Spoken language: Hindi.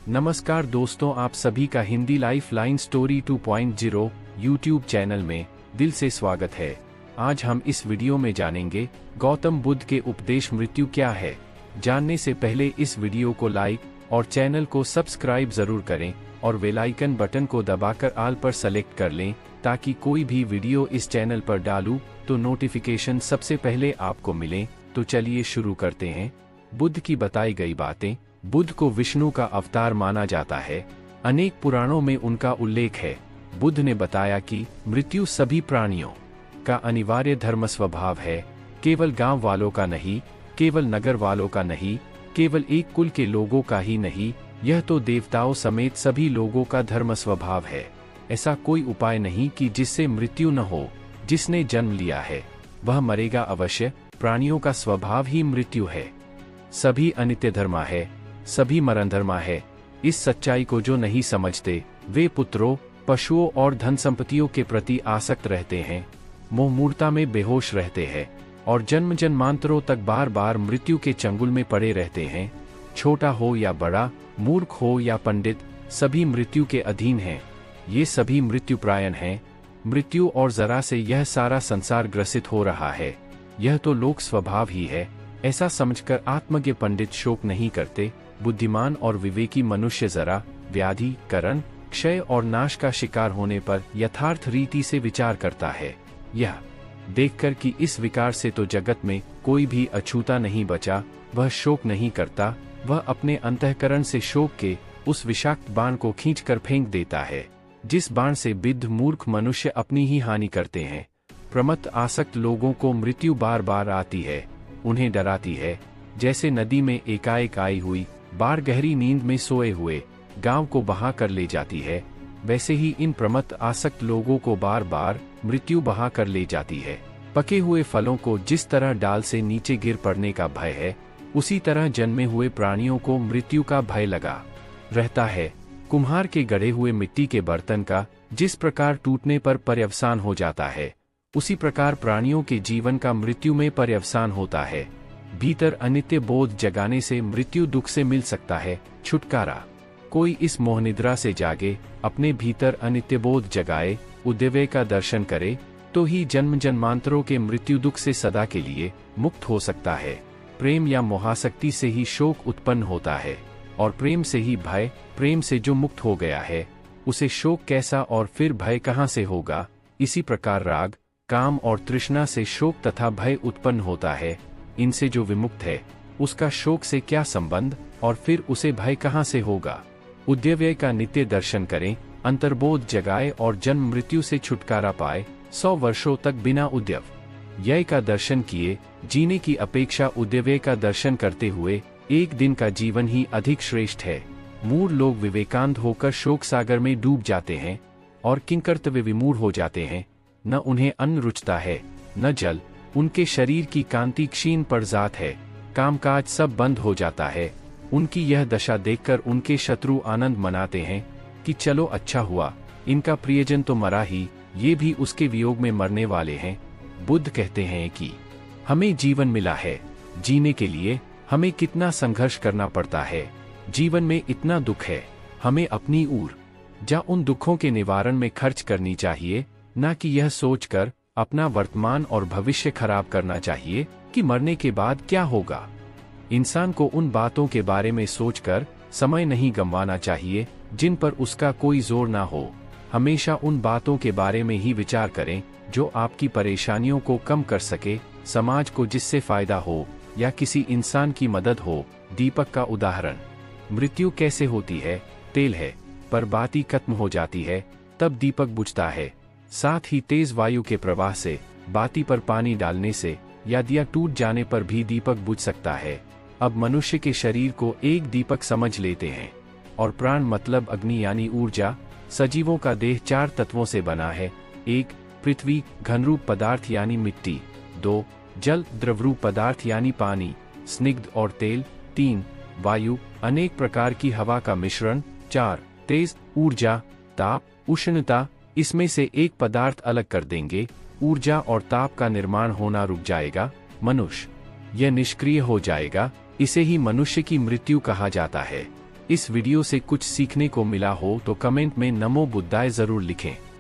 नमस्कार दोस्तों, आप सभी का Hindi life line story 2.0 YouTube channel में दिल से स्वागत है। आज हम इस वीडियो में जानेंगे गौतम बुद्ध के उपदेश मृत्यु क्या है। जानने से पहले इस वीडियो को लाइक और चैनल को सब्सक्राइब जरूर करें और बेल आइकन बटन को दबाकर ऑल पर सेलेक्ट कर लें ताकि कोई भी वीडियो इस चैनल पर डालूं तो नोटिफिकेशन सबसे पहले आपको मिले। तो चलिए शुरू करते हैं। बुद्ध की बताई गई बातें। बुद्ध को विष्णु का अवतार माना जाता है। अनेक पुराणों में उनका उल्लेख है। बुद्ध ने बताया कि मृत्यु सभी प्राणियों का अनिवार्य धर्म स्वभाव है, केवल गांव वालों का नहीं, केवल नगर वालों का नहीं, केवल एक कुल के लोगों का ही नहीं, यह तो देवताओं समेत सभी लोगों का धर्म स्वभाव है। ऐसा कोई उपाय नहीं कि जिससे मृत्यु न हो। जिसने जन्म लिया है वह मरेगा अवश्य। प्राणियों का स्वभाव ही मृत्यु है। सभी अनित्य धर्मा है, सभी मरण धर्मा है। इस सच्चाई को जो नहीं समझते वे पुत्रों, पशुओं और धन संपत्तियों के प्रति आसक्त रहते हैं, मोह मूर्ता में बेहोश रहते हैं और जन्म जन्मांतरों तक बार बार मृत्यु के चंगुल में पड़े रहते हैं। छोटा हो या बड़ा, मूर्ख हो या पंडित, सभी मृत्यु के अधीन हैं। ये सभी मृत्युप्रायण हैं। मृत्यु और जरा से यह सारा संसार ग्रसित हो रहा है। यह तो लोक स्वभाव ही है। ऐसा समझकर आत्मज्ञ पंडित शोक नहीं करते। बुद्धिमान और विवेकी मनुष्य जरा, व्याधि, करण, क्षय और नाश का शिकार होने पर यथार्थ रीति से विचार करता है। यह देखकर कि इस विकार से तो जगत में कोई भी अछूता नहीं बचा, वह शोक नहीं करता। वह अपने अंतःकरण से शोक के उस विषाक्त बाण को खींचकर फेंक देता है, जिस बाण से बिद्ध मूर्ख मनुष्य अपनी ही हानि करते हैं। प्रमत्त आसक्त लोगों को मृत्यु बार बार आती है, उन्हें डराती है। जैसे नदी में एकाएक आई हुई बाढ़ गहरी नींद में सोए हुए गांव को बहा कर ले जाती है, वैसे ही इन प्रमत्त आसक्त लोगों को बार बार मृत्यु बहा कर ले जाती है। पके हुए फलों को जिस तरह डाल से नीचे गिर पड़ने का भय है, उसी तरह जन्मे हुए प्राणियों को मृत्यु का भय लगा रहता है। कुम्हार के गढ़े हुए मिट्टी के बर्तन का जिस प्रकार टूटने पर पर्यवसान हो जाता है, उसी प्रकार प्राणियों के जीवन का मृत्यु में पर्यवसान होता है। भीतर अनित्य बोध जगाने से मृत्यु दुख से मिल सकता है छुटकारा। कोई इस मोहनिद्रा से जागे, अपने भीतर अनित्य बोध जगाए, उद्यवय का दर्शन करे, तो ही जन्म जन्मांतरों के मृत्यु दुख से सदा के लिए मुक्त हो सकता है। प्रेम या मोहासक्ति से ही शोक उत्पन्न होता है और प्रेम से ही भय। प्रेम से जो मुक्त हो गया है उसे शोक कैसा और फिर भय कहाँ से होगा। इसी प्रकार राग, काम और तृष्णा से शोक तथा भय उत्पन्न होता है। इनसे जो विमुक्त है उसका शोक से क्या संबंध और फिर उसे भय कहाँ से होगा। उद्यव्यय का नित्य दर्शन करें, अंतर्बोध जगाए और जन्म मृत्यु से छुटकारा पाए। 100 वर्षों तक बिना उद्यव व्यय का दर्शन किए जीने की अपेक्षा उद्यव्यय का दर्शन करते हुए एक दिन का जीवन ही अधिक श्रेष्ठ है। मूढ़ लोग विवेकांत होकर शोक सागर में डूब जाते हैं और किंकर्तव्य विमूढ़ हो जाते हैं। न उन्हें अन्न रुचता है, न जल। उनके शरीर की कांति क्षीण पड़ जात है, कामकाज सब बंद हो जाता है। उनकी यह दशा देखकर उनके शत्रु आनंद मनाते हैं कि चलो अच्छा हुआ, इनका प्रियजन तो मरा ही, ये भी उसके वियोग में मरने वाले हैं। बुद्ध कहते हैं कि हमें जीवन मिला है, जीने के लिए हमें कितना संघर्ष करना पड़ता है। जीवन में इतना दुख है, हमें अपनी ऊर्जा उन दुखों के निवारण में खर्च करनी चाहिए, न कि यह सोचकर अपना वर्तमान और भविष्य खराब करना चाहिए कि मरने के बाद क्या होगा। इंसान को उन बातों के बारे में सोचकर समय नहीं गंवाना चाहिए जिन पर उसका कोई जोर ना हो। हमेशा उन बातों के बारे में ही विचार करें जो आपकी परेशानियों को कम कर सके, समाज को जिससे फायदा हो या किसी इंसान की मदद हो। दीपक का उदाहरण। मृत्यु कैसे होती है? तेल है, पर बाती खत्म हो जाती है तब दीपक बुझता है। साथ ही तेज वायु के प्रवाह से, बाती पर पानी डालने से या दिया टूट जाने पर भी दीपक बुझ सकता है। अब मनुष्य के शरीर को एक दीपक समझ लेते हैं और प्राण मतलब अग्नि यानी ऊर्जा। सजीवों का देह 4 तत्वों से बना है। 1 पृथ्वी घनरूप पदार्थ यानी मिट्टी। 2 जल द्रवरूप पदार्थ यानी पानी, स्निग्ध और तेल। 3 वायु अनेक प्रकार की हवा का मिश्रण। 4 तेज ऊर्जा, ताप, उष्णता। इसमें से एक पदार्थ अलग कर देंगे, ऊर्जा और ताप का निर्माण होना रुक जाएगा, मनुष्य यह निष्क्रिय हो जाएगा। इसे ही मनुष्य की मृत्यु कहा जाता है। इस वीडियो से कुछ सीखने को मिला हो तो कमेंट में नमो बुद्धाय जरूर लिखें।